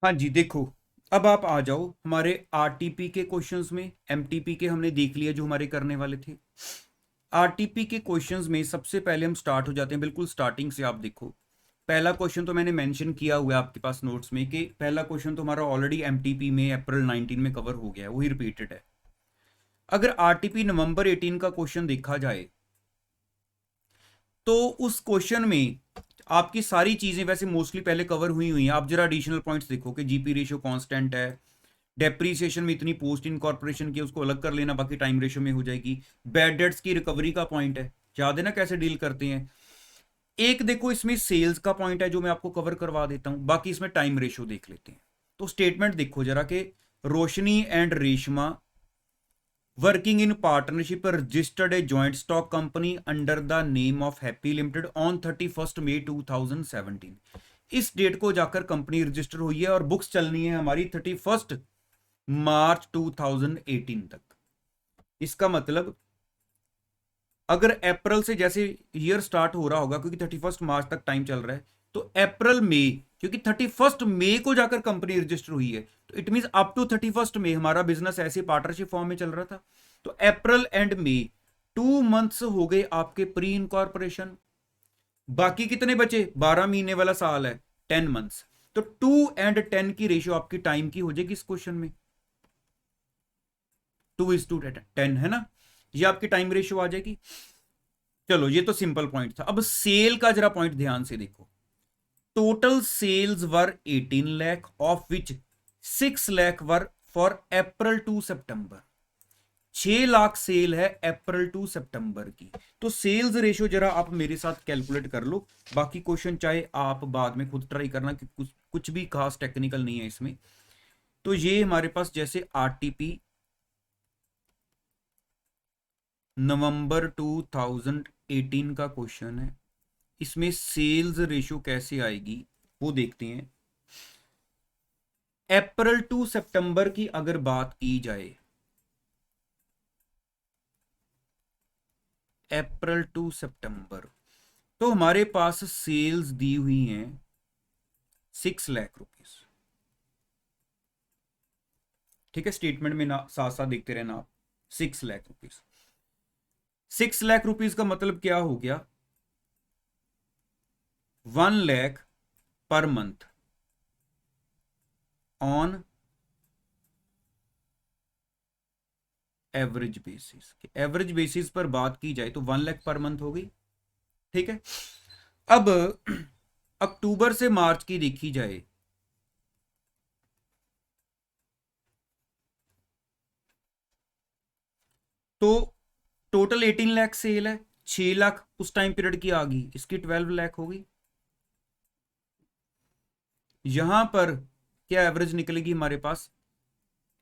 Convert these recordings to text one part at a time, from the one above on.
हाँ जी, देखो, अब आप आ जाओ हमारे आरटीपी के क्वेश्चंस में। एमटीपी के हमने देख लिया जो हमारे करने वाले थे। आरटीपी के क्वेश्चंस में सबसे पहले हम स्टार्ट हो जाते हैं, बिल्कुल स्टार्टिंग से। आप देखो, पहला क्वेश्चन तो मैंने मेंशन किया हुआ है आपके पास नोट्स में कि पहला क्वेश्चन तो हमारा ऑलरेडी एमटीपी में अप्रैल 19 में कवर हो गया है, वही रिपीटेड है। अगर आरटीपी नवंबर 18 का क्वेश्चन देखा जाए तो उस क्वेश्चन में आपकी सारी चीजें वैसे मोस्टली पहले कवर हुई हुई हैं। आप जरा एडिशनल पॉइंट्स देखो कि जीपी रेशियो कांस्टेंट है, डेप्रीसिएशन में इतनी पोस्ट इनकॉर्पोरेशन की उसको अलग कर लेना, बाकी टाइम रेशियो में हो जाएगी। बैड डेट्स की रिकवरी का पॉइंट है, याद है ना कैसे डील करते हैं। एक देखो इसमें सेल्स का पॉइंट है जो मैं आपको कवर करवा देता हूं, बाकी इसमें टाइम रेशियो देख लेते हैं। तो स्टेटमेंट देखो जरा कि Roshni and Reshma working in partnership registered a joint stock company under the name of Happy limited on 31 May 2017। इस डेट को जाकर कंपनी रजिस्टर हुई है और बुक्स चलनी है हमारी 31 मार्च 2018 तक। इसका मतलब अगर अप्रैल से जैसे ईयर स्टार्ट हो रहा होगा, क्योंकि 31 मार्च तक टाइम चल रहा है, तो अप्रैल मई, क्योंकि 31 मई को जाकर कंपनी रजिस्टर हुई है, तो इट मीन अप टू 31 मई हमारा बिजनेस ऐसे पार्टनरशिप फॉर्म में चल रहा था। तो अप्रैल एंड मई 2 मंथ्स हो गए आपके प्री इनकॉर्पोरेशन। बाकी कितने बचे? 12 महीने वाला साल है, 10 मंथ्स। तो 2 and 10 की रेशियो आपकी टाइम की हो जाएगी इस क्वेश्चन में। 2:10 है ना, ये आपकी टाइम रेशियो आ जाएगी। चलो, ये तो सिंपल पॉइंट था। अब सेल का जरा पॉइंट ध्यान से देखो। Total sales were 18 lakh, of which 6 lakh were for April to September. 6 lakh sale है अप्रैल टू सितंबर की। तो सेल्स रेशियो जरा आप मेरे साथ कैलकुलेट कर लो। बाकी क्वेश्चन चाहे आप बाद में खुद ट्राई करना कि कुछ भी खास टेक्निकल नहीं है इसमें। तो ये हमारे पास जैसे आरटीपी नवंबर 2018 का क्वेश्चन है, इसमें सेल्स रेशियो कैसे आएगी वो देखते हैं। अप्रैल टू सितंबर की अगर बात की जाए, अप्रैल टू सितंबर, तो हमारे पास सेल्स दी हुई हैं 6 लाख रुपीस। ठीक है, स्टेटमेंट में ना साथ साथ देखते रहना आप। 6 लाख रुपीस, 6 लाख रुपीस का मतलब क्या हो गया? 1 lakh per month on average basis. Average basis पर बात की जाए तो 1 लाख पर मंथ हो गई। ठीक है, अब अक्टूबर से मार्च की देखी जाए तो टोटल 18 लाख सेल है, 6 लाख उस टाइम पीरियड की आ गई, इसकी 12 लाख हो गई। यहां पर क्या एवरेज निकलेगी हमारे पास?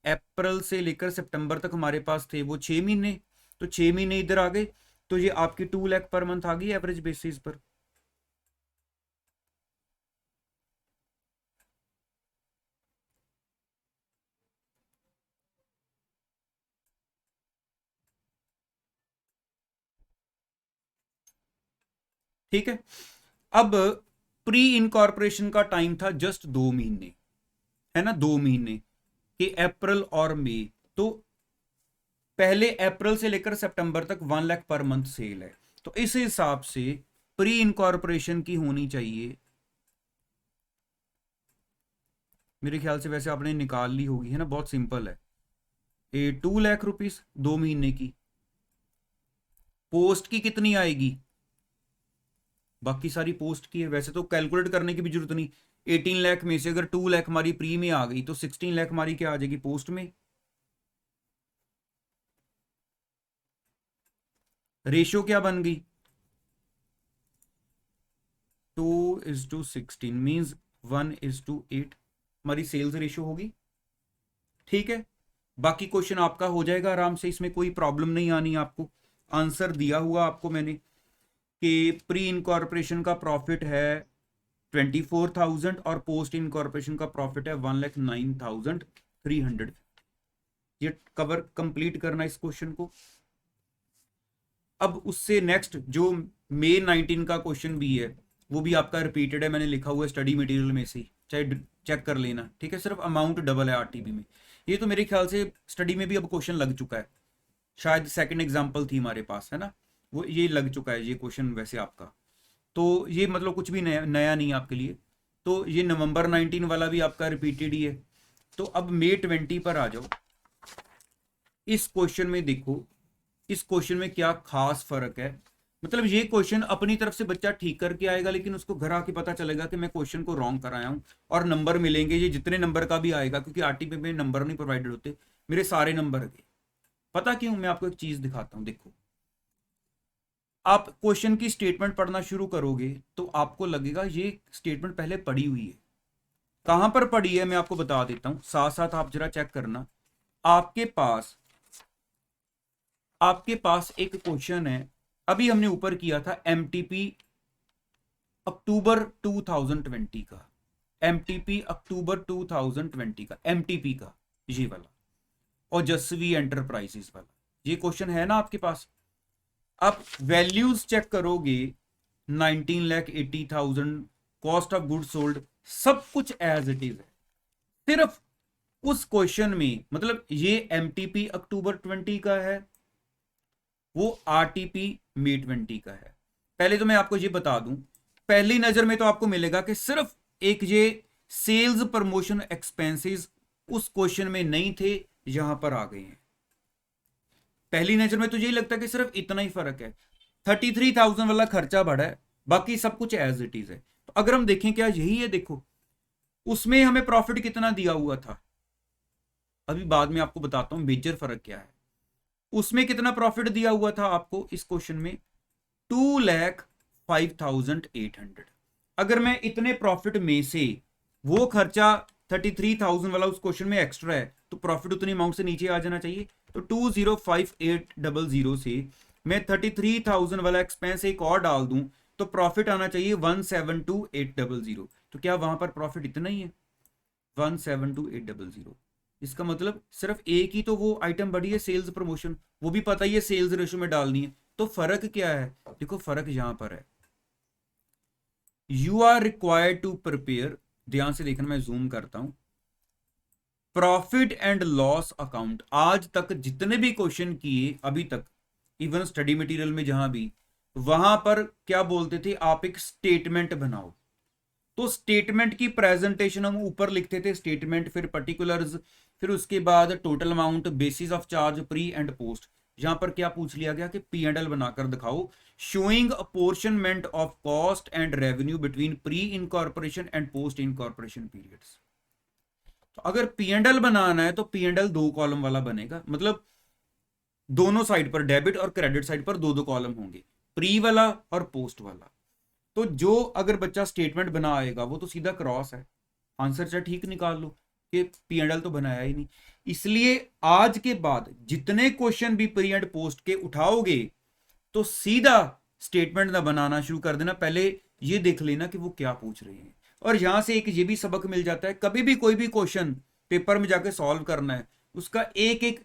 अप्रैल से लेकर सितंबर तक हमारे पास थे वो 6 महीने, तो 6 महीने इधर आ गए, तो ये आपकी 2 लाख पर मंथ आ गई एवरेज बेसिस पर। ठीक है, अब प्री इनकॉर्पोरेशन का टाइम था जस्ट 2 महीने, है ना, 2 महीने कि अप्रैल और मई। तो पहले अप्रैल से लेकर सितंबर तक 1 लाख पर मंथ सेल है, तो इस हिसाब से प्री इनकॉर्पोरेशन की होनी चाहिए, मेरे ख्याल से वैसे आपने निकाल ली होगी, है ना, बहुत सिंपल है। 2 लाख रुपीस 2 महीने की। पोस्ट की कितनी आएगी? बाकी सारी पोस्ट की है, वैसे तो कैलकुलेट करने की भी जरूरत नहीं। 18 लाख में से अगर 2 लाख हमारी प्री में आ गई तो 16 लाख हमारी क्या आ जाएगी? पोस्ट में। रेशियो क्या बन गई? 2:16 मीन्स 1:8 हमारी सेल्स रेशियो होगी। ठीक है, बाकी क्वेश्चन आपका हो जाएगा आराम से, इसमें कोई प्रॉब्लम नहीं आनी आपको। आंसर दिया हुआ आपको मैंने कि प्री इनकॉर्पोरेशन का प्रॉफिट है 24,000 और पोस्ट इनकॉर्पोरेशन का प्रॉफिट है 1,09,300। ये कवर कंप्लीट करना इस क्वेश्चन को। अब उससे नेक्स्ट जो मे 19 का क्वेश्चन भी है वो भी आपका रिपीटेड है, मैंने लिखा हुआ है स्टडी मटेरियल में से ही। चाहे चेक कर लेना, ठीक है। सिर्फ अमाउंट डबल है आरटीपी में। ये तो मेरे ख्याल से स्टडी में भी अब क्वेश्चन लग चुका है, शायद सेकंड एग्जांपल थी हमारे पास, है ना, वो ये लग चुका है ये क्वेश्चन वैसे आपका। तो ये मतलब कुछ भी नया नया नहीं है आपके लिए। तो ये नवंबर 19 वाला भी आपका रिपीटेड ही है। तो अब May 20 पर आ जाओ। इस क्वेश्चन में देखो, इस क्वेश्चन में क्या खास फर्क है। मतलब ये क्वेश्चन अपनी तरफ से बच्चा ठीक करके आएगा, लेकिन उसको घर आके पता चलेगा कि मैं क्वेश्चन को रॉन्ग कराया हूं, और नंबर मिलेंगे ये जितने नंबर का भी आएगा, क्योंकि आरटीपी में नंबर नहीं प्रोवाइडेड होते, मेरे सारे नंबर गए। पता क्यों? मैं आपको एक चीज दिखाता हूं, देखो। आप क्वेश्चन की स्टेटमेंट पढ़ना शुरू करोगे तो आपको लगेगा ये स्टेटमेंट पहले पढ़ी हुई है। कहां पर पढ़ी है मैं आपको बता देता हूं, साथ साथ आप जरा चेक करना। आपके पास आपके पास एक क्वेश्चन है, अभी हमने ऊपर किया था एमटीपी अक्टूबर 2020 का, एमटीपी अक्टूबर 2020 का, एमटीपी का ये वाला, ओजस्वी एंटरप्राइजेस वाला, ये क्वेश्चन है ना आपके पास। आप वैल्यूज चेक करोगे, 19,80,000, कॉस्ट ऑफ गुड सोल्ड, सब कुछ एज इट इज है। सिर्फ उस क्वेश्चन में, मतलब ये एमटीपी अक्टूबर 20 का है, वो आरटीपी May 20 का है। पहले तो मैं आपको ये बता दूं, पहली नजर में तो आपको मिलेगा कि सिर्फ एक ये सेल्स प्रमोशन एक्सपेंसेस उस क्वेश्चन में नहीं थे, यहां पर आ गए हैं। पहली नजर में तो यही लगता है कि सिर्फ इतना ही फर्क है, 33,000 वाला खर्चा बढ़ा है, बाकी सब कुछ एज इट इज है। तो अगर हम देखें क्या यही है, देखो उसमें हमें प्रॉफिट कितना दिया हुआ था, अभी बाद में आपको बताता हूं मेजर फर्क क्या है। उसमें कितना प्रॉफिट दिया हुआ था आपको इस क्वेश्चन में, 2,05,800। अगर मैं इतने प्रॉफिट में से वो खर्चा 33,000 वाला उस क्वेश्चन में एक्स्ट्रा है, तो प्रॉफिट उतनी अमाउंट से नीचे आ जाना चाहिए। तो 2,05,800 से मैं 33,000 वाला एक्सपेंस एक और डाल दूं, तो प्रॉफिट आना चाहिए 1,72,800। तो क्या वहां पर प्रॉफिट इतना ही है, 1,72,800? इसका मतलब सिर्फ एक ही तो वो आइटम बढ़ी है, सेल्स प्रमोशन, वो भी पता ही है सेल्स रेशो में डालनी है। तो फर्क क्या है, देखो फर्क यहां पर है, you are required to prepare, ध्यान से देखना मैं जूम करता हूं, प्रॉफिट एंड लॉस अकाउंट। आज तक जितने भी क्वेश्चन किए अभी तक, इवन स्टडी मटेरियल में जहां भी, वहां पर क्या बोलते थे, आप एक स्टेटमेंट बनाओ। तो स्टेटमेंट की प्रेजेंटेशन हम ऊपर लिखते थे, स्टेटमेंट, फिर पर्टिकुलर्स, फिर उसके बाद total amount, basis of charge, pre and post. यहां पर क्या पूछ लिया गया कि पी एंड एल बनाकर दिखाओ, showing apportionment of cost and revenue between pre incorporation and post incorporation periods. तो अगर पी एंड एल बनाना है तो पी एंड एल 2 कॉलम वाला बनेगा, मतलब दोनों साइड पर, डेबिट और क्रेडिट साइड पर दो दो कॉलम होंगे, प्री वाला और पोस्ट वाला। तो जो अगर बच्चा स्टेटमेंट बना आएगा वो तो सीधा क्रॉस है, आंसर चाहे ठीक निकाल लो कि पी एंड एल तो बनाया ही नहीं। इसलिए आज के बाद जितने क्वेश्चन भी प्री एंड पोस्ट के उठाओगे तो सीधा स्टेटमेंट ना बनाना शुरू कर देना, पहले ये देख लेना कि वो क्या पूछ रहे हैं। और यहां से एक ये भी सबक मिल जाता है, कभी भी कोई भी क्वेश्चन पेपर में जाके सॉल्व करना है, उसका एक एक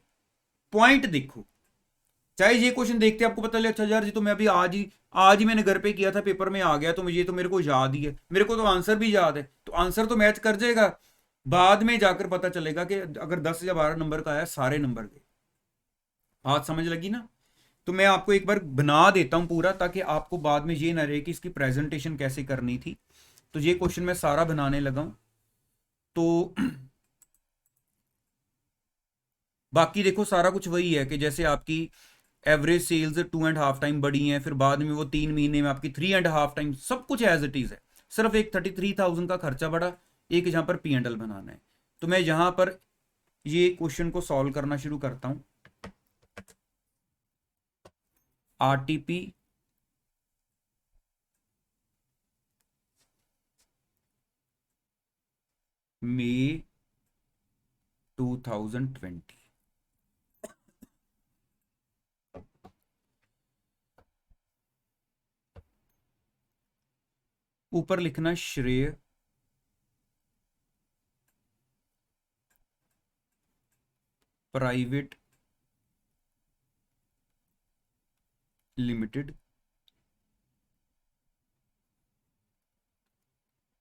पॉइंट देखो। चाहे ये क्वेश्चन देखते आपको पता लगे, अच्छा यार जी तो मैं अभी आज ही मैंने घर पे किया था, पेपर में आ गया, तो मुझे तो मेरे को याद ही है, मेरे को तो आंसर भी याद है, तो आंसर तो मैच कर जाएगा। बाद में जाकर पता चलेगा कि अगर 10 या 12 नंबर का आया, सारे नंबर के। बात समझ लगी ना? तो मैं आपको एक बार बना देता हूं पूरा, ताकि आपको बाद में ये ना रहे कि इसकी प्रेजेंटेशन कैसे करनी थी। तो ये क्वेश्चन मैं सारा बनाने लगा हूं। तो बाकी देखो सारा कुछ वही है कि जैसे आपकी एवरेज सेल्स 2.5 टाइम बढ़ी हैं, फिर बाद में वो 3 महीने में आपकी 3.5 टाइम, सब कुछ एज इट इज है। सिर्फ एक 33,000 का खर्चा बढ़ा, एक जहां पर पी एंड एल बनाना है। तो मैं यहां पर ये क्वेश्चन को सॉल्व करना शुरू करता हूं। आरटीपी मई 2020, ऊपर लिखना श्रेय private limited,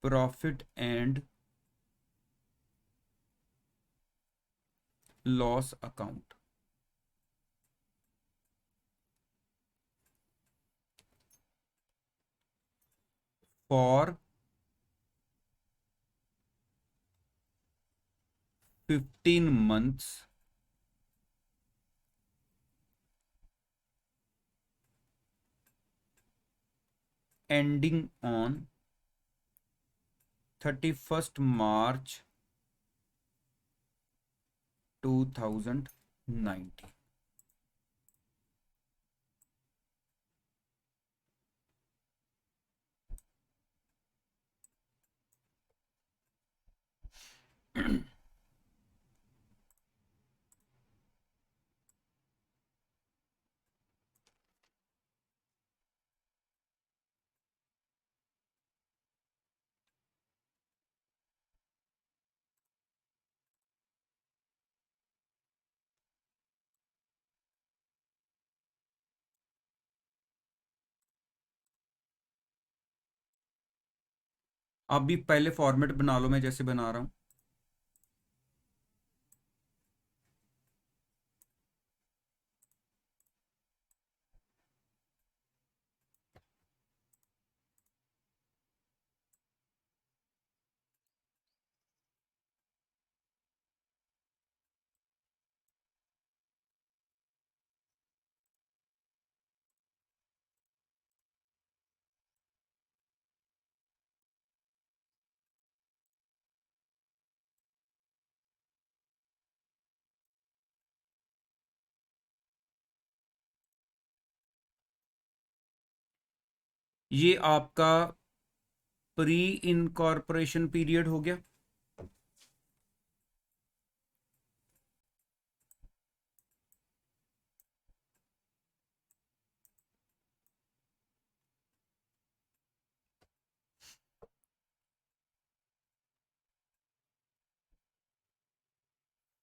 profit and loss account. For 15 months ending on 31st March 2019। आप भी पहले फॉर्मेट बना लो, मैं जैसे बना रहा हूं। ये आपका प्री इनकॉर्पोरेशन पीरियड हो गया।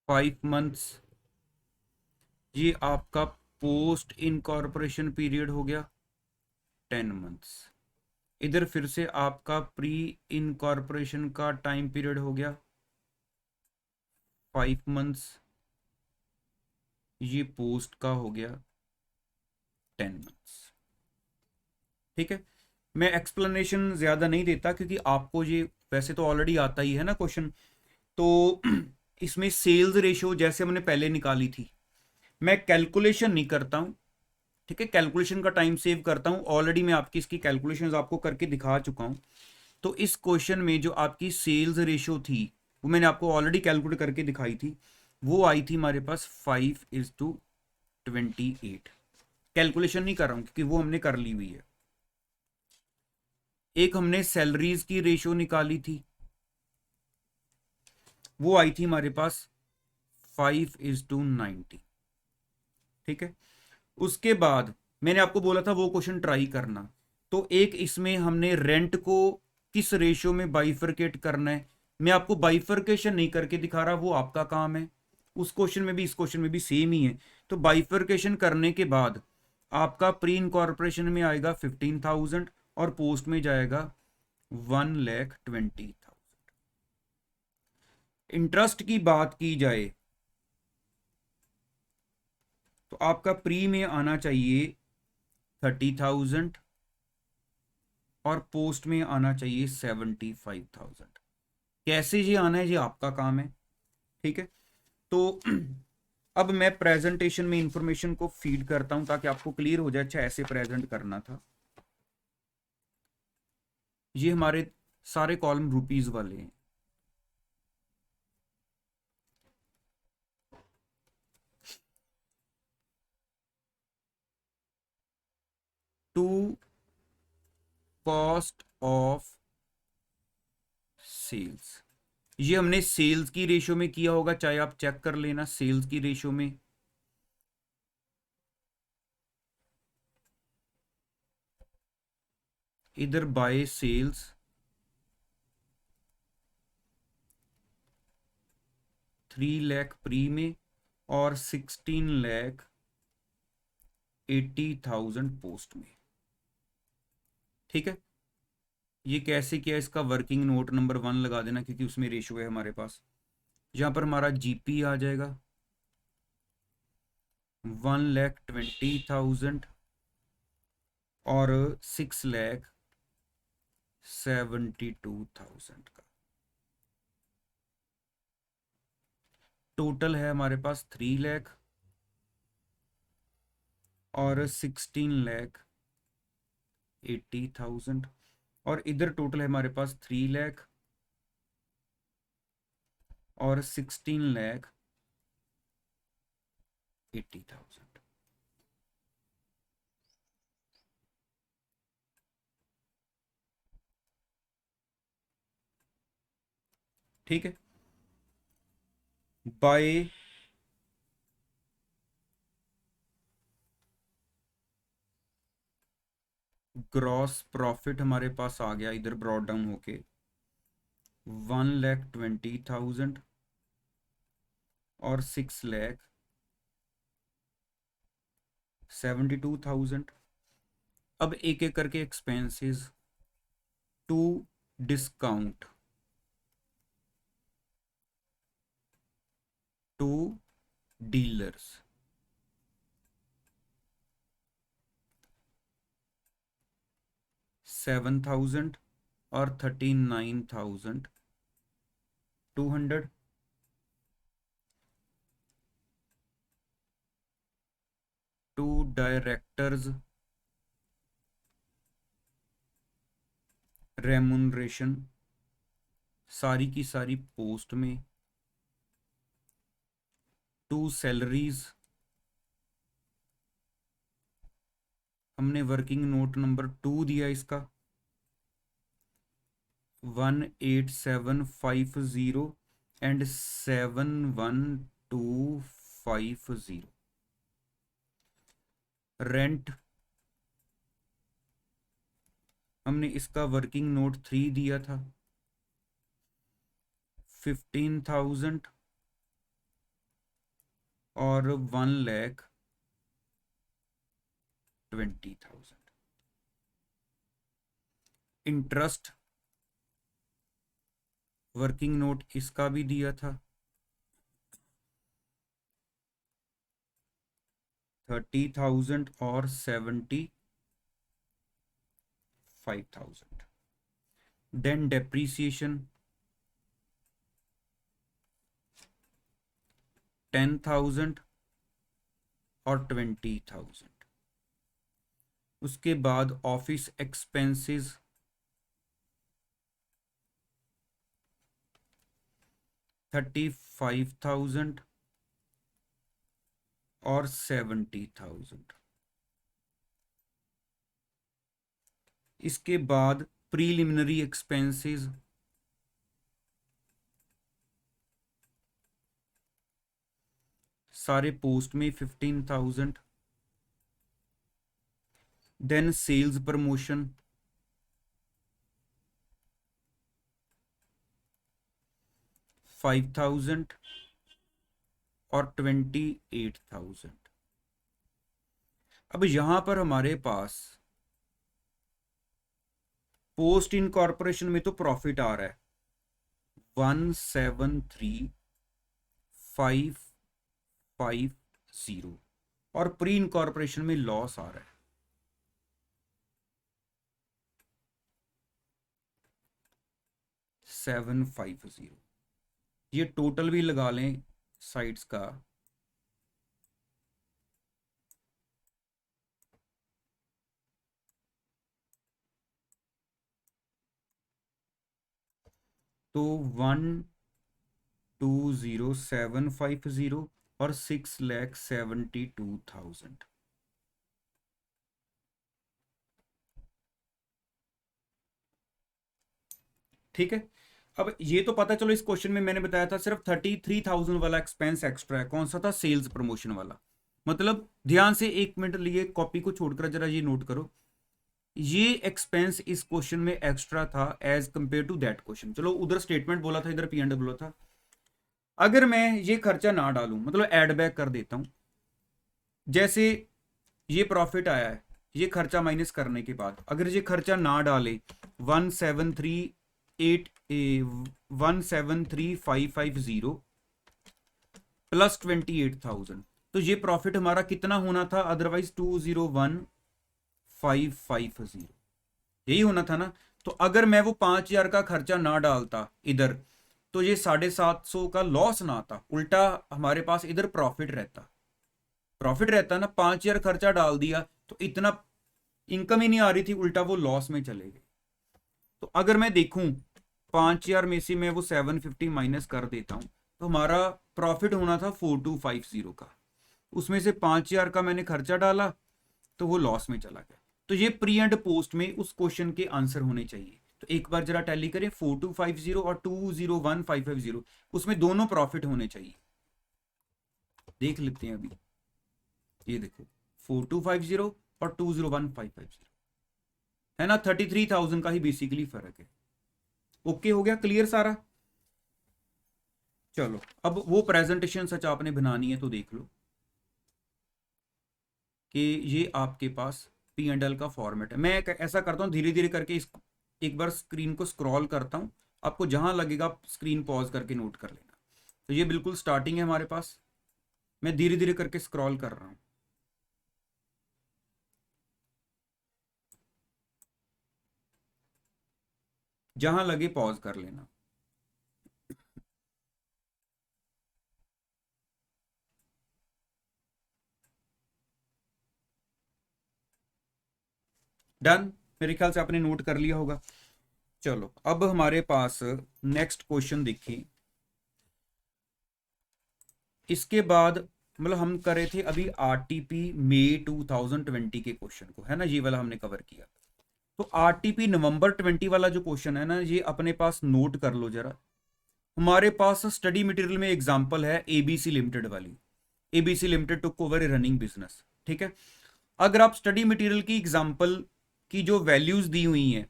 फाइव मंथ्स ये आपका पोस्ट इनकॉर्पोरेशन पीरियड हो गया। 10 months इधर फिर से आपका प्री इनकॉर्पोरेशन का टाइम पीरियड हो गया 5 months। ये पोस्ट का हो गया 10 months। ठीक है, मैं एक्सप्लेनेशन ज़्यादा नहीं देता क्योंकि आपको ये वैसे तो ऑलरेडी आता ही है ना क्वेश्चन। तो इसमें सेल्स रेशियो जैसे हमने पहले निकाली थी, मैं कैलकुलेशन नहीं करता हूं। ठीक है, कैलकुलेशन का टाइम सेव करता हूं, ऑलरेडी मैं आपकी इसकी कैलकुलेशंस आपको करके दिखा चुका हूं। तो इस क्वेश्चन में जो आपकी सेल्स रेशियो थी वो मैंने आपको ऑलरेडी कैलकुलेट करके दिखाई थी। वो आई थी हमारे पास 5:28। कैलकुलेशन नहीं कर रहा हूं क्योंकि वो हमने कर ली हुई है। एक हमने सैलरीज की रेशियो निकाली थी, वो आई थी हमारे पास 5:90। ठीक है, उसके बाद मैंने आपको बोला था वो क्वेश्चन ट्राई करना। तो एक इसमें हमने रेंट को किस रेशियो में बाइफरकेट करना है, मैं आपको बाइफरकेशन नहीं करके दिखा रहा, वो आपका काम है। उस क्वेश्चन में भी इस क्वेश्चन में भी सेम ही है। तो बाइफरकेशन करने के बाद आपका प्री इनकॉर्पोरेशन में आएगा 15,000 और पोस्ट में जाएगा 1,20,000। इंटरेस्ट की बात की जाए तो आपका प्री में आना चाहिए 30,000 और पोस्ट में आना चाहिए 75,000। कैसे ये आना है ये आपका काम है। ठीक है, तो अब मैं प्रेजेंटेशन में इंफॉर्मेशन को फीड करता हूं ताकि आपको क्लियर हो जाए। अच्छा, ऐसे प्रेजेंट करना था। ये हमारे सारे कॉलम रुपीज वाले हैं। टू कॉस्ट ऑफ सेल्स, ये हमने सेल्स की रेशियो में किया होगा, चाहे आप चेक कर लेना सेल्स की रेशियो में। इधर बाय सेल्स 3 लाख प्री में और 16,80,000 पोस्ट में। ठीक है, ये कैसे किया, इसका वर्किंग नोट नंबर 1 लगा देना क्योंकि उसमें रेशियो है हमारे पास। यहाँ पर हमारा जीपी आ जाएगा 1,20,000 और 6,72,000 का टोटल है हमारे पास 3 लाख और 16,80,000 और इधर टोटल है हमारे पास 3 लाख और 16,80,000। ठीक है, बाय ग्रॉस प्रॉफिट हमारे पास आ गया इधर ब्रॉड डाउन होके 1,20,000 और 6,72,000। अब एक एक करके expenses to discount to dealers, 7,000 और 39,200। टू डायरेक्टर्स रेमुनरेशन, सारी की सारी पोस्ट में। टू सैलरीज, हमने वर्किंग नोट नंबर 2 दिया इसका 18750 एंड 71250। रेंट हमने इसका वर्किंग नोट 3 दिया था 15,000 और 1,20,000। इंटरेस्ट वर्किंग नोट इसका भी दिया था 30,000 और 75,000। देन डेप्रीसिएशन 10,000 और 20,000। उसके बाद ऑफिस एक्सपेंसेस 35,000 और 70,000। इसके बाद प्रीलिमिनरी एक्सपेंसेस सारे पोस्ट में 15,000। देन सेल्स प्रमोशन 5,000 और 28,000। अब यहां पर हमारे पास पोस्ट इनकॉर्पोरेशन में तो प्रॉफिट आ रहा है 17,3,550 और प्री इनकॉर्पोरेशन में लॉस आ रहा है 750। ये टोटल भी लगा लें साइट्स का तो 1,20,750 और 6,72,000। ठीक है, अब ये तो पता चलो इस क्वेश्चन में मैंने बताया था सिर्फ 33,000 वाला एक्सपेंस एक्स्ट्रा है। कौन सा था? सेल्स प्रमोशन वाला। मतलब ध्यान से 1 मिनट लिए कॉपी को छोड़कर जरा ये नोट करो, ये एक्सपेंस इस क्वेश्चन में एक्स्ट्रा था as compare to that question. चलो उधर स्टेटमेंट बोला था, इधर P&L बोला था। अगर मैं ये खर्चा ना डालूं, मतलब एड बैक कर देता हूं, जैसे ये प्रॉफिट आया है, ये खर्चा माइनस करने के बाद अगर ये खर्चा ना डाले 1,73,550 प्लस 28,000, तो ये प्रॉफिट हमारा कितना होना था, अदरवाइज 201,550 यही होना था ना। तो अगर मैं वो 5,000 का खर्चा ना डालता इधर, तो ये 750 का लॉस ना आता, उल्टा हमारे पास इधर प्रॉफिट रहता ना। 5,000 खर्चा डाल दिया तो इतना इनकम ही नहीं आ रही थी, उल्टा वो लॉस में चले गए। तो अगर मैं देखूं 5,000 में से मैं वो 750 माइनस कर देता हूं, तो हमारा प्रॉफिट होना था 4,250 का, उसमें से 5,000 का मैंने खर्चा डाला तो वो लॉस में चला गया। तो ये प्री एंड पोस्ट में उस क्वेश्चन के आंसर होने चाहिए। तो एक बार जरा टैली करें, 4,250 और 201,550, उसमें दोनों प्रॉफिट होने चाहिए। देख लेते हैं अभी, ये देखो 4,250 और 201,550 है ना, 33,000 का ही बेसिकली फर्क है। ओके हो गया, क्लियर सारा। चलो अब वो प्रेजेंटेशन सच आपने बनानी है तो देख लो कि ये आपके पास पी एंड एल का फॉर्मेट है। मैं ऐसा करता हूँ धीरे धीरे करके इस एक बार स्क्रीन को स्क्रॉल करता हूँ, आपको जहां लगेगा आप स्क्रीन पॉज करके नोट कर लेना। तो ये बिल्कुल स्टार्टिंग है हमारे पास, मैं धीरे धीरे करके स्क्रॉल कर रहा हूँ। जहां लगे पॉज कर लेना। डन, मेरे ख्याल से आपने नोट कर लिया होगा। चलो अब हमारे पास नेक्स्ट क्वेश्चन देखिए। इसके बाद मतलब हम करे थे अभी आरटीपी मई 2020 के क्वेश्चन को, है ना, ये वाला हमने कवर किया। तो आरटीपी नवंबर 20 वाला जो क्वेश्चन है ना, ये अपने पास नोट कर लो जरा। हमारे पास स्टडी मटेरियल में एग्जांपल है एबीसी लिमिटेड वाली। एबीसी लिमिटेड टुक ओवर ए रनिंग बिजनेस, ठीक है। अगर आप स्टडी मटेरियल की एग्जांपल की जो वैल्यूज दी हुई हैं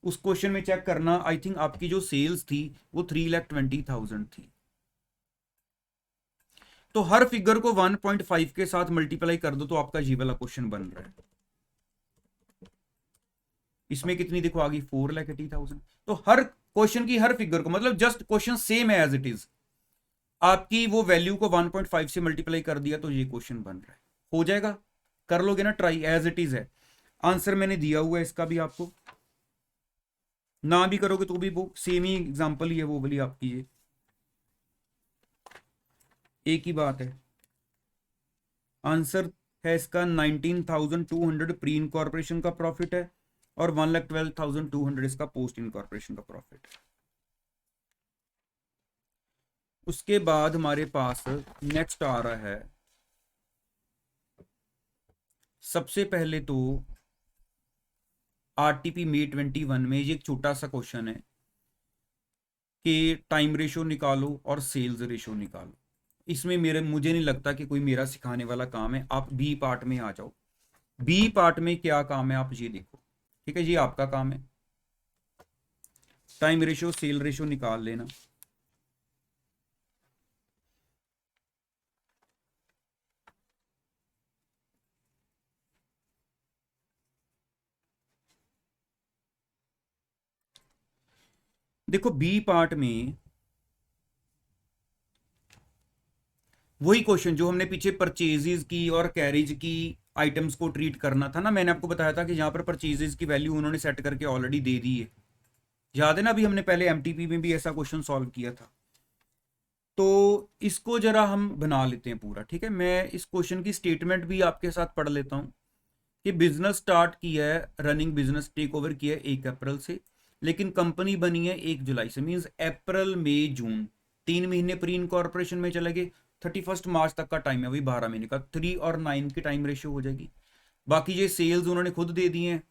उस क्वेश्चन में चेक करना, आई थिंक आपकी जो सेल्स थी वो 3,20,000 थी। तो हर फिगर को 1.5 के साथ मल्टीप्लाई कर दो तो आपका जी वाला क्वेश्चन बन रहा है। इसमें कितनी देखो आ गई, 4,80,000। तो हर क्वेश्चन की हर फिगर को, मतलब जस्ट क्वेश्चन सेम है एज इट इज, आपकी वो वैल्यू को 1.5 से मल्टीप्लाई कर दिया तो ये क्वेश्चन बन रहा है। हो जाएगा, कर लोगे ना ट्राई, एज इट इज है। आंसर मैंने दिया हुआ है इसका भी, आपको ना भी करोगे तो भी वो सेम ही एग्जांपल ही है, वो वाली आपकी ये एक ही बात है। आंसर है इसका 19,200 प्री इनकॉर्पोरेशन का प्रॉफिट है और 1,12,200 इसका पोस्ट इनकॉर्पोरेशन का प्रॉफिट है। उसके बाद हमारे पास नेक्स्ट आ रहा है, सबसे पहले तो आरटीपी मई 21 में ये एक छोटा सा क्वेश्चन है कि टाइम रेशो निकालो और सेल्स रेशो निकालो। इसमें मुझे नहीं लगता कि कोई मेरा सिखाने वाला काम है, आप बी पार्ट में आ जाओ। बी पार्ट में क्या काम है आप ये देखो, ठीक है, ये आपका काम है, टाइम रेशो सेल रेशो निकाल लेना। देखो बी पार्ट में वही क्वेश्चन जो हमने पीछे परचेजेस की और कैरेज की आइटम्स को ट्रीट करना था ना, मैंने आपको बताया था कि यहां पर परचेजेस की वैल्यू उन्होंने सेट करके ऑलरेडी दे दी है। याद है ना, अभी हमने पहले एमटीपी में भी ऐसा क्वेश्चन सॉल्व किया था। तो इसको जरा हम बना लेते हैं पूरा, ठीक है। मैं इस क्वेश्चन की स्टेटमेंट भी आपके साथ पढ़ लेता हूं कि बिजनेस स्टार्ट किया है, रनिंग बिजनेस टेक ओवर किया है 1 अप्रैल से, लेकिन कंपनी बनी है 1 जुलाई से, मींस अप्रैल मई जून 3 महीने प्री इनकॉर्पोरेशन में चले गए। 31 मार्च तक का टाइम है, वही 12 महीने का, 3 और 9 की टाइम रेशियो हो जाएगी। बाकी ये सेल्स उन्होंने खुद दे दी हैं,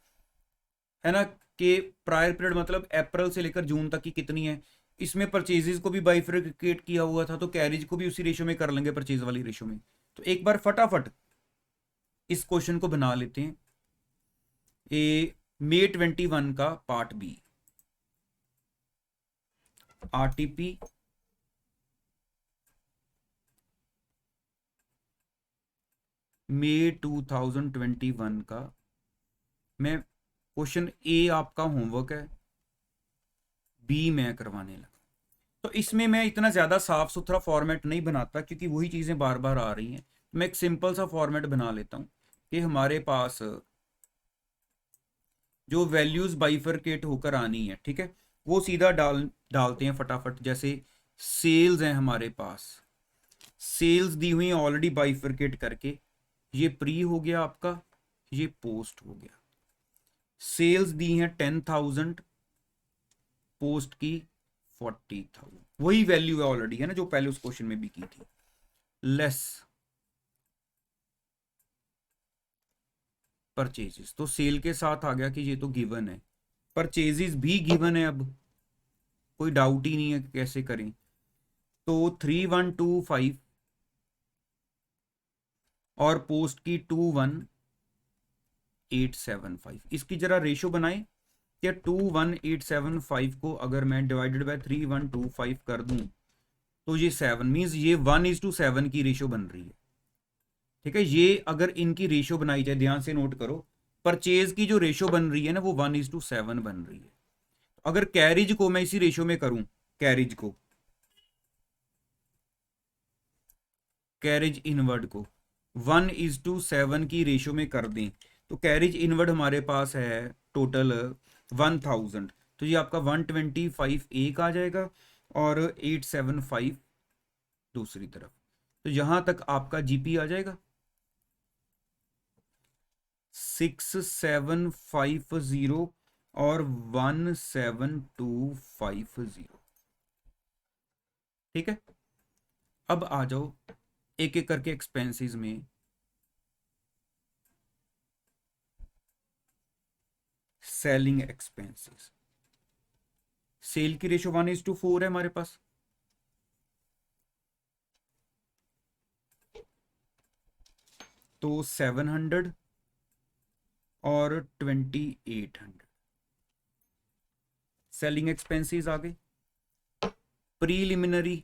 है ना, कि प्रायर पीरियड मतलब अप्रैल से लेकर जून तक की कितनी है। इसमें परचेजेस को भी बाइफरकेट किया हुआ था तो कैरेज को भी उसी रेशियो में कर लेंगे, परचेज वाली रेशियो में। तो एक बार फटाफट इस क्वेश्चन को बना लेते हैं। ए मई 21 का पार्ट बी, आरटीपी मई 2021 का, मैं क्वेश्चन ए आपका होमवर्क है, बी मैं करवाने लगा। तो इसमें मैं इतना ज़्यादा साफ सुथरा फॉर्मेट नहीं बनाता क्योंकि वही चीज़ें बार बार आ रही हैं, मैं एक सिंपल सा फॉर्मेट बना लेता हूँ कि हमारे पास जो वैल्यूज बाइफरकेट होकर आनी है, ठीक है, वो सीधा डालते हैं फटाफट। जैसे सेल्स हैं हमारे पास, सेल्स दी हुई ऑलरेडी बाइफरकेट करके, ये प्री हो गया आपका, ये पोस्ट हो गया। सेल्स दी हैं 10,000, पोस्ट की 40,000, वही वैल्यू है ऑलरेडी, है ना, जो पहले उस क्वेश्चन में भी की थी। लेस परचेजेस, तो सेल के साथ आ गया कि ये तो गिवन है, परचेजेस भी गिवन है, अब कोई डाउट ही नहीं है कि कैसे करें। तो 3125 और पोस्ट की 21875, इसकी जरा रेशो बनाए कि 21875 को अगर मैं डिवाइडेड बाय 3125 कर दूं तो ये 7 मीन्स ये 1:7 की रेशो बन रही है। ठीक है, ये अगर इनकी रेशो बनाई जाए, ध्यान से नोट करो, परचेज की जो रेशो बन रही है ना वो 1:7 बन रही है। अगर कैरिज को मैं इसी रेशो में करूं, कैरिज को, कैरिज इनवर्ड को 1:7 की रेशो में कर दें तो कैरिज इनवर्ड हमारे पास है टोटल 1000, तो ये आपका 125 एक आ जाएगा और 875 दूसरी तरफ। तो यहां तक आपका जीपी आ जाएगा 6750 और 17250। ठीक है, अब आ जाओ एक एक करके एक्सपेंसेस में। सेलिंग एक्सपेंसेस, सेल की रेशो 1:4 है हमारे पास, तो 700 और 2800 सेलिंग एक्सपेंसेस आ गए। प्रीलिमिनरी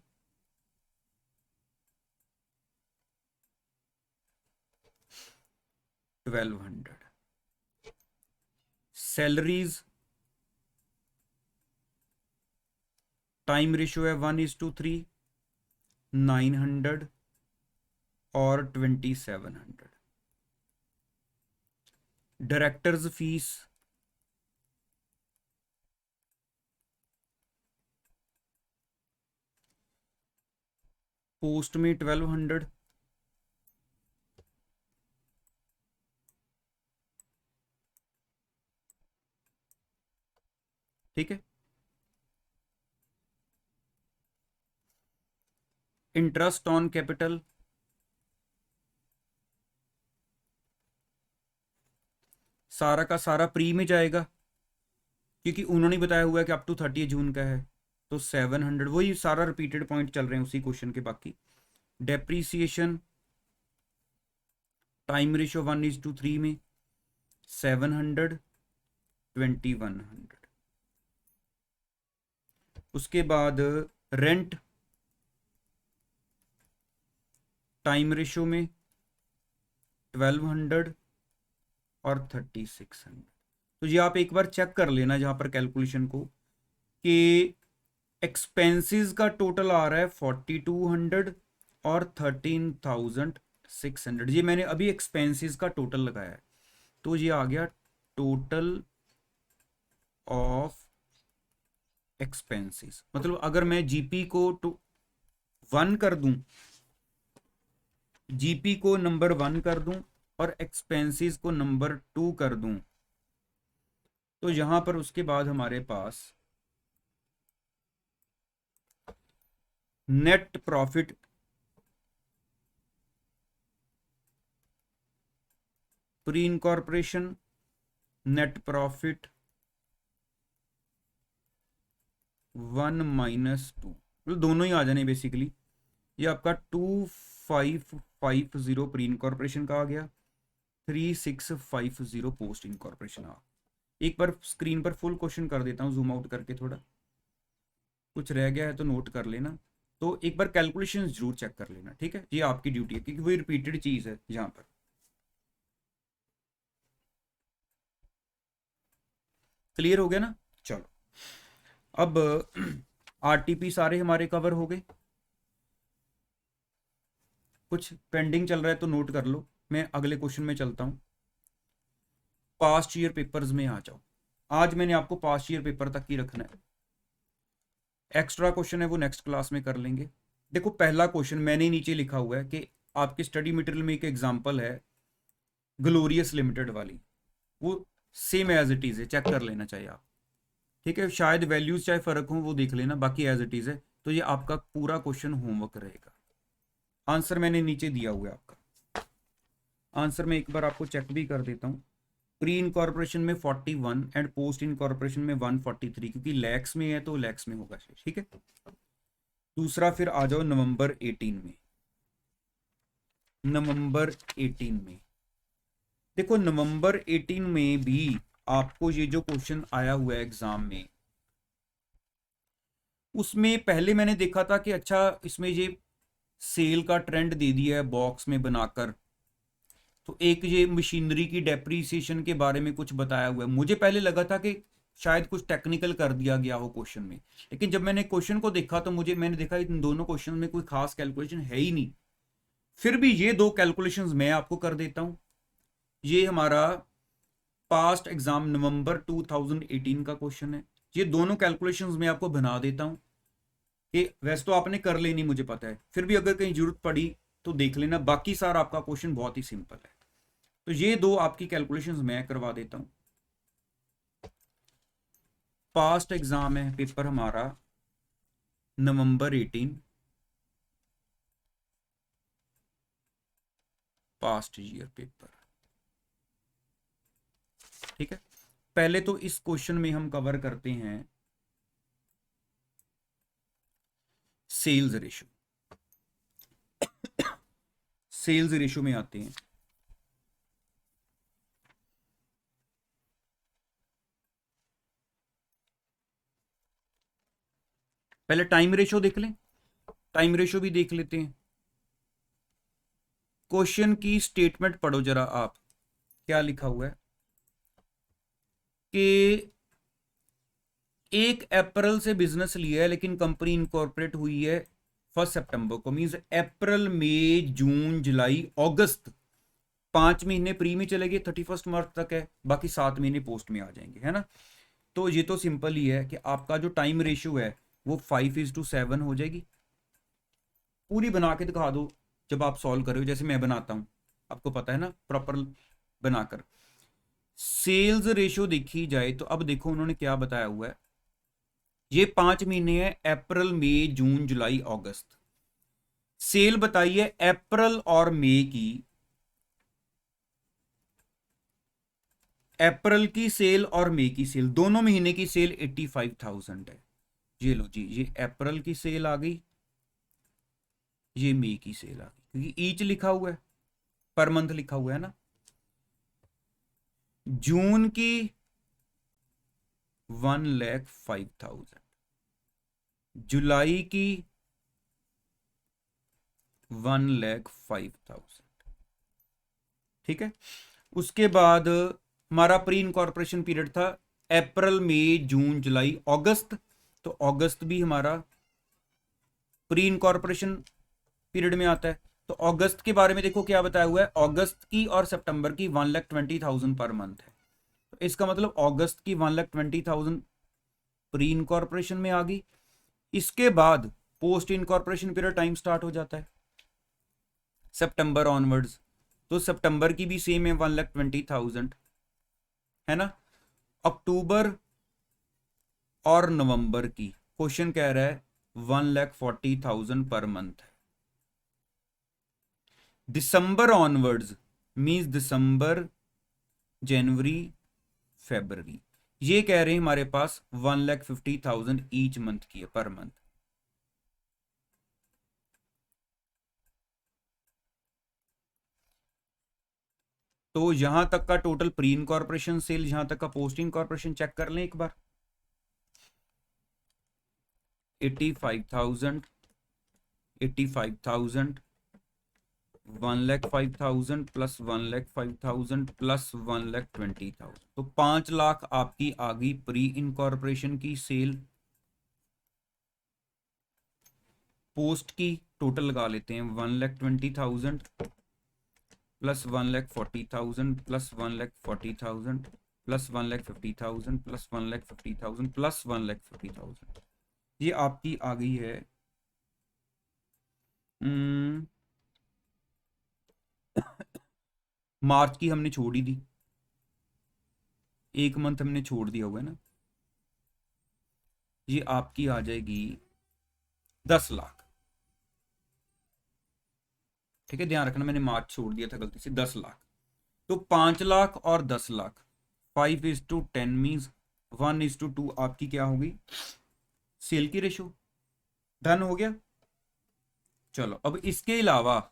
1200, सैलरीज टाइम रेशियो है 1:3, 900 और 2700। डायरेक्टर्स फीस पोस्ट में 1200, ठीक है। इंटरेस्ट ऑन कैपिटल सारा का सारा प्री में जाएगा क्योंकि उन्होंने बताया हुआ है कि अप टू 30 जून का है, तो 700, वही सारा रिपीटेड पॉइंट चल रहे हैं उसी क्वेश्चन के बाकी। डेप्रीसिएशन टाइम रेशियो 1:3 में 700, 2100। उसके बाद रेंट टाइम रेशियो में 1200 और 3600। तो ये आप एक बार चेक कर लेना जहां पर कैलकुलेशन को कि एक्सपेंसेस का टोटल आ रहा है 4200 और 13,600। ये मैंने अभी एक्सपेंसेस का टोटल लगाया है, तो ये आ गया टोटल ऑफ एक्सपेंसेस। मतलब अगर मैं जीपी को 1 कर दूं, जीपी को नंबर 1 कर दूं और एक्सपेंसेस को नंबर 2 कर दूं, तो यहां पर उसके बाद हमारे पास net profit pre incorporation, net profit 1 -2, मतलब दोनों ही आ जाने बेसिकली। ये आपका 2550 प्री इनकॉर्पोरेशन का आ गया, 3650 पोस्ट इनकॉर्पोरेशन आ। एक बार स्क्रीन पर फुल क्वेश्चन कर देता हूँ जूम आउट करके, थोड़ा कुछ रह गया है तो नोट कर लेना। तो एक बार कैलकुलेशन जरूर चेक कर लेना, ठीक है, ये आपकी ड्यूटी है क्योंकि वही रिपीटेड चीज है यहाँ पर। क्लियर हो गया ना? चलो, अब आरटीपी सारे हमारे कवर हो गए। कुछ पेंडिंग चल रहा है तो नोट कर लो, मैं अगले क्वेश्चन में चलता हूँ। पास्ट ईयर पेपर्स में आ जाओ। आज मैंने आपको पास्ट ईयर पेपर तक ही रखना है, एक्स्ट्रा क्वेश्चन है वो नेक्स्ट क्लास में कर लेंगे। देखो पहला क्वेश्चन मैंने नीचे लिखा हुआ है कि आपके स्टडी मटेरियल में एक एग्जांपल है ग्लोरियस लिमिटेड वाली, वो सेम एज इट इज है, चेक कर लेना चाहिए आप, ठीक है। शायद वैल्यूज चाहे फर्क हो वो देख लेना, बाकी एज इट इज है। तो ये आपका पूरा क्वेश्चन होमवर्क रहेगा। आंसर मैंने नीचे दिया हुआ है आपका, आंसर में एक बार आपको चेक भी कर देता हूँ। प्री इनकॉर्पोरेशन में 41 एंड पोस्ट इनकॉर्पोरेशन में 143, क्योंकि लैक्स में है तो लैक्स में होगा, ठीक है। दूसरा फिर आ जाओ नवंबर 18 में। नवंबर 18 में देखो, नवंबर 18 में भी आपको ये जो क्वेश्चन आया हुआ है एग्जाम में, उसमें पहले मैंने देखा था कि अच्छा इसमें ये सेल का ट्रेंड दे दिया है बॉक्स में बनाकर, तो एक ये मशीनरी की डेप्रीसिएशन के बारे में कुछ बताया हुआ है। मुझे पहले लगा था कि शायद कुछ टेक्निकल कर दिया गया हो क्वेश्चन में, लेकिन जब मैंने क्वेश्चन को देखा तो मैंने देखा इन दोनों क्वेश्चन में कोई खास कैलकुलेशन है ही नहीं। फिर भी ये दो कैलकुलेशंस मैं आपको कर देता हूं। ये हमारा पास्ट एग्जाम नवंबर 2018 का क्वेश्चन है। ये दोनों कैलकुलेशंस मैं आपको बना देता हूं कि वैसे तो आपने कर लेनी मुझे पता है, फिर भी अगर कहीं जरूरत पड़ी तो देख लेना, बाकी सारा आपका क्वेश्चन बहुत ही सिंपल है। तो ये दो आपकी कैलकुलेशंस मैं करवा देता हूं। पास्ट एग्जाम है पेपर हमारा नवंबर 18, पास्ट ईयर पेपर, ठीक है। पहले तो इस क्वेश्चन में हम कवर करते हैं सेल्स रेशो। सेल्स रेशो में आते हैं। पहले टाइम रेशो देख लें, टाइम रेशो भी देख लेते हैं। क्वेश्चन की स्टेटमेंट पढ़ो जरा आप, क्या लिखा हुआ है कि 1 अप्रैल से बिजनेस लिया है लेकिन कंपनी इनकॉर्पोरेट हुई है 1 सितंबर को, मींस अप्रैल मई जून जुलाई अगस्त, 5 महीने प्री में चलेंगे, 31 मार्च तक है, बाकी 7 महीने पोस्ट में आ जाएंगे, है ना। तो ये तो सिंपल ही है कि आपका जो टाइम रेशियो है वो 5:7 हो जाएगी। पूरी बना के दिखा दो जब आप सॉल्व करो, जैसे मैं बनाता हूं, आपको पता है ना प्रॉपर बनाकर। सेल्स रेशियो देखी जाए तो अब देखो उन्होंने क्या बताया हुआ है, ये 5 महीने है, अप्रैल मई जून जुलाई अगस्त। सेल बताइए अप्रैल और मई की, अप्रैल की सेल और मई की सेल, दोनों महीने की सेल 85,000 है। ये लो जी, ये अप्रैल की सेल आ गई, ये मई की सेल आ गई, क्योंकि ईच लिखा हुआ है, पर मंथ लिखा हुआ है ना। जून की 1,05,000, जुलाई की 1,05,000, ठीक है। उसके बाद हमारा प्री इनकॉर्पोरेशन पीरियड था अप्रैल मई जून जुलाई अगस्त, तो अगस्त भी हमारा प्री इनकॉर्पोरेशन पीरियड में आता है। तो अगस्त के बारे में देखो क्या बताया हुआ है, अगस्त की और सितंबर की 1,20,000 पर मंथ है, तो इसका मतलब अगस्त की 1,20,000 प्री इनकॉर्पोरेशन में आ गई। इसके बाद post incorporation period time start हो जाता है सितंबर ऑनवर्ड्स, तो सितंबर की भी सेम है 1,20,000, है ना। अक्टूबर और नवंबर की क्वेश्चन कह रहा है 1,40,000 पर मंथ है। दिसंबर ऑनवर्ड्स मींस दिसंबर जनवरी फेब्रवरी, ये कह रहे हैं हमारे पास 1,50,000 ईच मंथ की है, पर मंथ। तो यहां तक का टोटल प्री इनकॉर्पोरेशन सेल, यहां तक का पोस्ट इनकॉर्पोरेशन चेक कर लें एक बार। 85,000, 85,000, 1,05,000 प्लस 1,05,000 प्लस 1,20,000, तो 5 लाख आपकी आ गई प्री इनकॉर्पोरेशन की सेल। पोस्ट की टोटल लगा लेते हैं, 1,20,000 plus 1,40,000 plus 1,40,000 plus 1,50,000 plus 1,50,000 plus 1,50,000, ये आपकी आ गई है मार्च की हमने छोड़ ही दी, एक मंथ हमने छोड़ दिया होगा ना, ये आपकी आ जाएगी 10 लाख। ठीक है, ध्यान रखना मैंने मार्च छोड़ दिया था गलती से, 10 लाख। तो 5 लाख और 10 लाख, 5:10 मीन्स 1:2 आपकी क्या होगी सेल की रेशो। डन हो गया। चलो अब इसके अलावा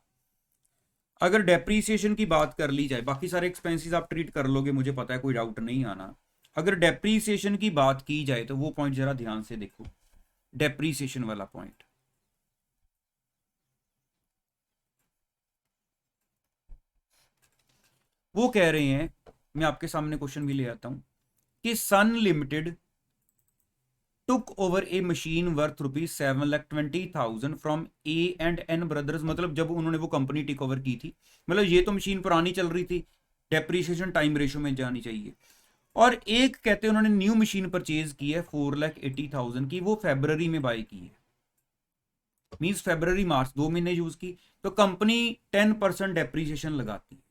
अगर डेप्रीसिएशन की बात कर ली जाए, बाकी सारे एक्सपेंसेस आप ट्रीट कर लोगे, मुझे पता है कोई डाउट नहीं आना। अगर डेप्रीसिएशन की बात की जाए तो वो पॉइंट जरा ध्यान से देखो, डेप्रीसिएशन वाला पॉइंट। वो कह रहे हैं, मैं आपके सामने क्वेश्चन भी ले आता हूं कि सन limited took over a machine worth ₹7,20,000 from A&N Brothers, मतलब जब उन्होंने वो कंपनी टेक ओवर की थी, मतलब ये तो मशीन पुरानी चल रही थी, डेप्रीसिएशन टाइम रेशो में जानी चाहिए। और एक कहते हैं उन्होंने न्यू मशीन परचेज की है 4,80,000 की, वो फेब्रवरी में बाय की है, मींस फेब्रवरी मार्च 2 महीने यूज की, तो कंपनी 10% डेप्रीसिएशन लगाती है,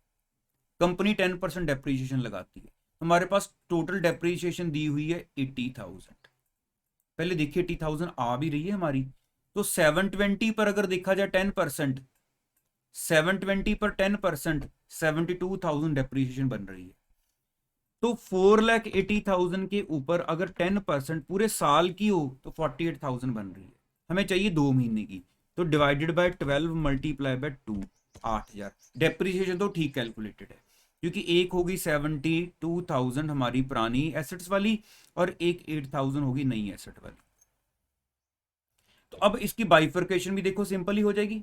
कंपनी 10% डेप्रीसिएशन लगाती है। हमारे पास टोटल डेप्रीसिएशन दी हुई है 80,000। पहले देखिए 80,000 आ भी रही है हमारी, तो 720 पर अगर देखा जाए 10%, 720 पर 10%, 72,000 डेप्रीसिएशन बन रही है। तो 4,80,000 के ऊपर अगर 10% पूरे साल की हो तो 48,000 बन रही है, हमें चाहिए 2 महीने की, तो divided by 12 multiply by 2, 8,000। Depreciation तो ठीक कैलकुलेटेड है, क्योंकि एक होगी 72,000 हमारी पुरानी एसेट्स वाली और एक 8,000 होगी नई एसेट वाली। तो अब इसकी बाइफर्केशन भी देखो सिंपल ही हो जाएगी,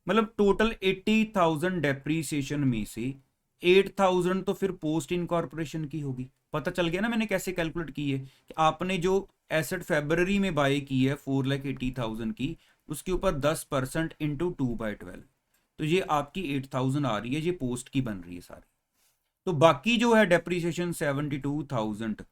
मतलब टोटल 80,000 डेप्रीसिएशन में से 8,000 तो फिर पोस्ट इनकॉर्पोरेशन की होगी। पता चल गया ना मैंने कैसे कैलकुलेट की है, कि आपने जो एसेट फेब्रवरी में बाय की है 4,80,000 की, उसके ऊपर 10% इंटू 2/12, तो ये आपकी 8,000 आ रही है, ये पोस्ट की बन रही है सारी। तो बाकी जो है डेप्रीसिएशन 72,000,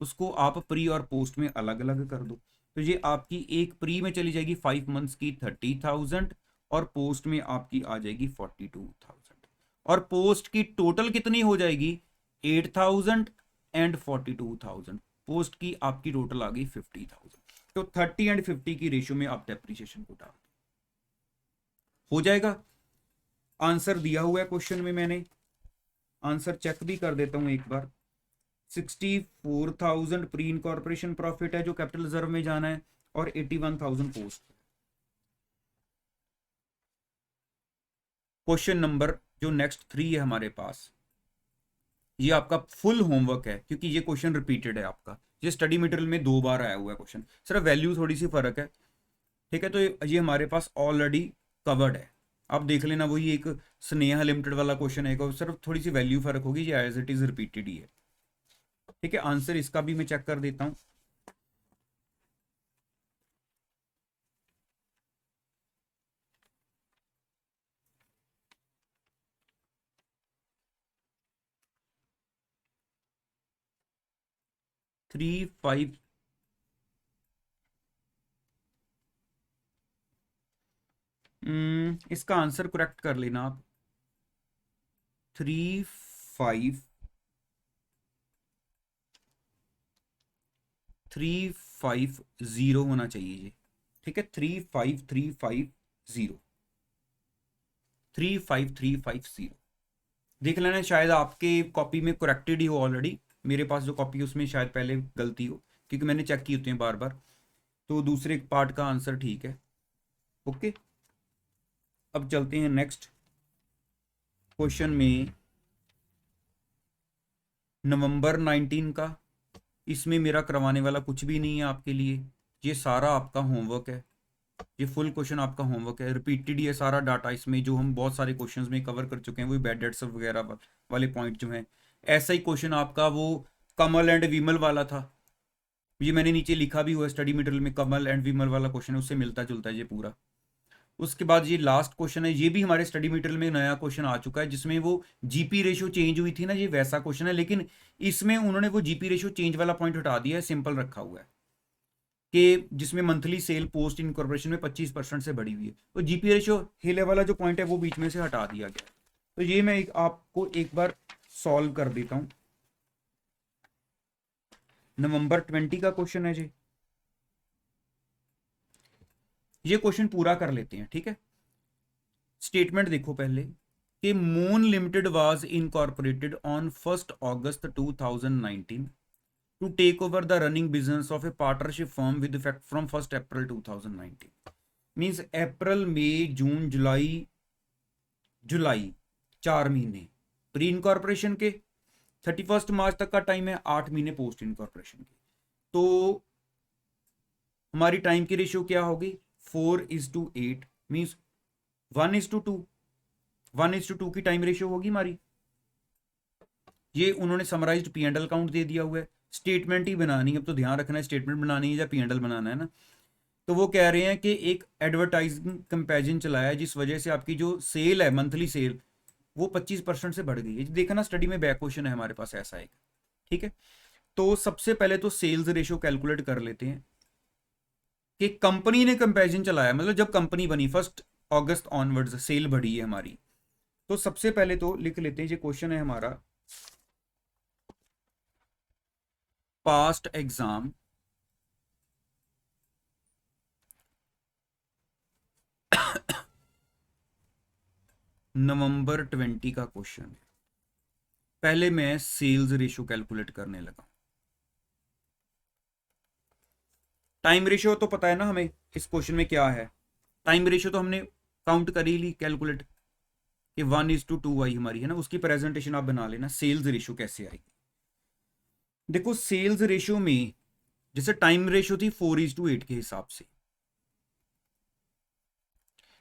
उसको आप प्री और पोस्ट में अलग अलग कर दो, तो ये आपकी एक प्री में चली जाएगी 5 मंथ्स की 30,000 और पोस्ट में आपकी आ जाएगी 42,000, और पोस्ट की टोटल कितनी हो जाएगी 8,000 एंड 42,000, पोस्ट की आपकी टोटल आ गई 50,000। तो 30 एंड 50 की रेशियो में आप डेप्रीसिएशन को डाल हो जाएगा। आंसर दिया हुआ है क्वेश्चन में, मैंने आंसर चेक भी कर देता हूं एक बार। 64,000 प्री इनकॉर्पोरेशन प्रॉफिट है जो कैपिटल रिजर्व में जाना है, और 81,000 पोस्ट। क्वेश्चन नंबर जो नेक्स्ट 3 है हमारे पास, ये आपका फुल होमवर्क है, क्योंकि ये क्वेश्चन रिपीटेड है आपका, ये स्टडी मटेरियल में 2 बार आया हुआ है क्वेश्चन, सिर्फ वैल्यू थोड़ी सी फर्क है। ठीक है, तो ये हमारे पास ऑलरेडी कवर्ड है, आप देख लेना, वही एक स्नेहा लिमिटेड वाला क्वेश्चन है, सिर्फ थोड़ी सी वैल्यू फर्क होगी, ये एज इट इज रिपीटेड ही है। ठीक है, आंसर इसका भी मैं चेक कर देता हूं। थ्री फाइव इसका आंसर करेक्ट कर लेना आप, 35350 होना चाहिए ये। ठीक है, 35350, 35350 देख लेना, शायद आपके कॉपी में करेक्टेड ही हो ऑलरेडी, मेरे पास जो कॉपी है उसमें शायद पहले गलती हो, क्योंकि मैंने चेक की होती है बार बार, तो दूसरे पार्ट का आंसर ठीक है। ओके, अब चलते हैं नेक्स्ट क्वेश्चन में, नवंबर 19 का। इसमें मेरा करवाने वाला कुछ भी नहीं है आपके लिए, ये सारा आपका होमवर्क है, ये फुल क्वेश्चन आपका होमवर्क है, रिपीटेड ये सारा डाटा, इसमें जो हम बहुत सारे क्वेश्चंस में कवर कर चुके हैं, वही बैड डेट्स वगैरह वाले पॉइंट जो हैं। ऐसा ही क्वेश्चन आपका वो कमल एंड विमल वाला था, ये मैंने नीचे लिखा भी हुआ है स्टडी मटेरियल में, कमल एंड विमल वाला क्वेश्चन है, उससे मिलता जुलता है ये पूरा। उसके बाद ये लास्ट क्वेश्चन है, ये भी हमारे स्टडी मटेरियल में नया क्वेश्चन आ चुका है, जिसमें वो जीपी रेशियो चेंज हुई थी ना, ये वैसा क्वेश्चन है, लेकिन इसमें उन्होंने वो जीपी रेशियो चेंज वाला पॉइंट हटा दिया है, सिंपल रखा हुआ है कि जिसमें मंथली सेल पोस्ट इनकॉर्पोरेशन में 25% से बढ़ी हुई है, तो जीपी रेशियो हिले वाला जो पॉइंट है वो बीच में से हटा दिया गया। तो ये मैं आपको एक बार सॉल्व कर देता हूं। नवंबर 20 का क्वेश्चन है जी, ये क्वेश्चन पूरा कर लेते हैं, ठीक है। स्टेटमेंट देखो पहले कि moon limited was incorporated on 1 August 2019 to take over the running business of a partnership firm with effect from 1 April 2019. Means April मई जून जुलाई 4 महीने प्री इनकॉर्पोरेशन के, 31 मार्च तक का टाइम है, 8 महीने पोस्ट इनकॉर्पोरेशन के। तो हमारी टाइम की रेशियो क्या होगी, 4:8 मीन्स 1:2, 1:2 की टाइम रेशियो होगी हमारी। ये उन्होंने summarised P and L account दे दिया हुआ है, स्टेटमेंट ही बनानी है, अब तो ध्यान रखना है स्टेटमेंट बनानी है या पी एंड एल बनाना है ना। तो वो कह रहे हैं कि एक एडवर्टाइजिंग कंपैरिजन चलाया है जिस वजह से आपकी जो सेल है, मंथली सेल, वो 25% से बढ़ गई है। देखा ना, स्टडी में बैक क्वेश्चन है हमारे पास ऐसा एक, ठीक है। तो सबसे पहले तो सेल्स रेशियो कैलकुलेट कर लेते हैं कि कंपनी ने कंपैरिजन चलाया, मतलब जब कंपनी बनी 1 अगस्त ऑनवर्ड्स सेल बढ़ी है हमारी। तो सबसे पहले तो लिख लेते हैं, ये क्वेश्चन है हमारा, पास्ट एग्जाम नवंबर 20 का क्वेश्चन है। पहले मैं सेल्स रेशियो कैलकुलेट करने लगा। टाइम रेशियो तो पता है ना हमें इस क्वेश्चन में क्या है, टाइम रेशियो तो हमने काउंट कर ही ली, कैलकुलेट कि 1:2 आई हमारी है ना, उसकी प्रेजेंटेशन आप बना लेना। सेल्स रेशियो कैसे आएगी, देखो सेल्स रेशियो में जैसे टाइम रेशियो थी 4:8 के हिसाब से,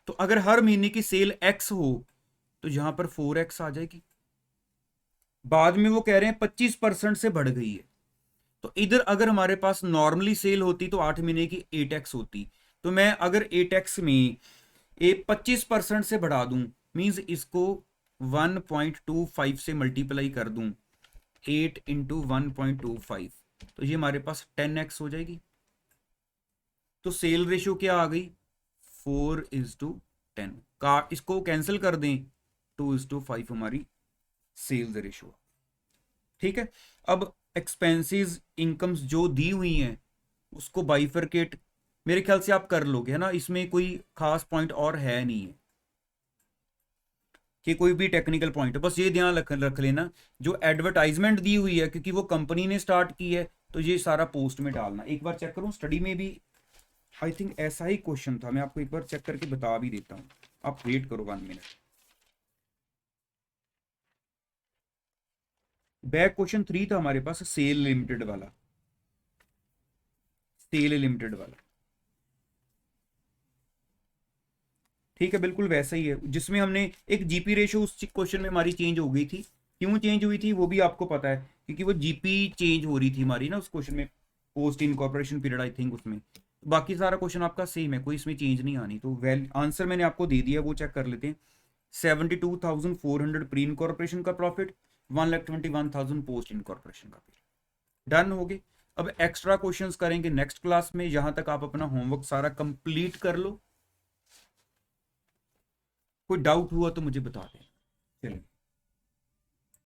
तो अगर हर महीने की सेल x हो तो यहां पर 4x आ जाएगी। बाद में वो कह रहे हैं 25% से बढ़ गई है, तो इधर अगर हमारे पास नॉर्मली सेल होती तो 8 महीने की 8x होती। तो मैं अगर 8x में 25% से बढ़ा दूं, मींस इसको 1.25 से मल्टीप्लाई कर दूं, 8 इंटू 1.25, तो ये हमारे पास 10x हो जाएगी। तो सेल रेशियो क्या आ गई, 4:10 का, इसको कैंसिल कर दें, 2:5 हमारी सेल्स रेशियो, ठीक है। अब एक्सपेंसेस इनकम्स जो दी हुई हैं उसको बाइफरकेट मेरे ख्याल से आप कर लोगे, है ना, इसमें कोई खास पॉइंट और है नहीं है कि कोई भी टेक्निकल पॉइंट है, बस ये ध्यान रख लेना जो एडवर्टाइजमेंट दी हुई है, क्योंकि वो कंपनी ने स्टार्ट की है, तो ये सारा पोस्ट में डालना। एक बार चेक करूं, स्टडी में भी आई थिंक ऐसा ही क्वेश्चन था, मैं आपको एक बार चेक करके बता भी देता हूं, आप वेट करो 1 मिनट। बैक क्वेश्चन 3 था हमारे पास, सेल लिमिटेड वाला, सेल लिमिटेड वाला, ठीक है, बिल्कुल वैसा ही है, जिसमें हमने एक जीपी रेशियो उस क्वेश्चन में हमारी चेंज हो गई थी। क्यों चेंज हुई थी वो भी आपको पता है, क्योंकि वो जीपी चेंज हो रही थी हमारी ना उस क्वेश्चन में, post incorporation period I think उसमें। बाकी सारा क्वेश्चन आपका सेम है, कोई इसमें चेंज नहीं आनी। तो वेल आंसर मैंने आपको दे दिया, वो चेक कर लेते हैं। 72,400 प्री इनकॉर्पोरेशन का प्रॉफिट, 1,21,000 पोस्ट इनकॉर्पोरेशन का पीरियड। डन हो गए। अब एक्स्ट्रा क्वेश्चंस करेंगे नेक्स्ट क्लास में, यहां तक आप अपना होमवर्क सारा कंप्लीट कर लो। कोई डाउट हुआ तो मुझे बता दें।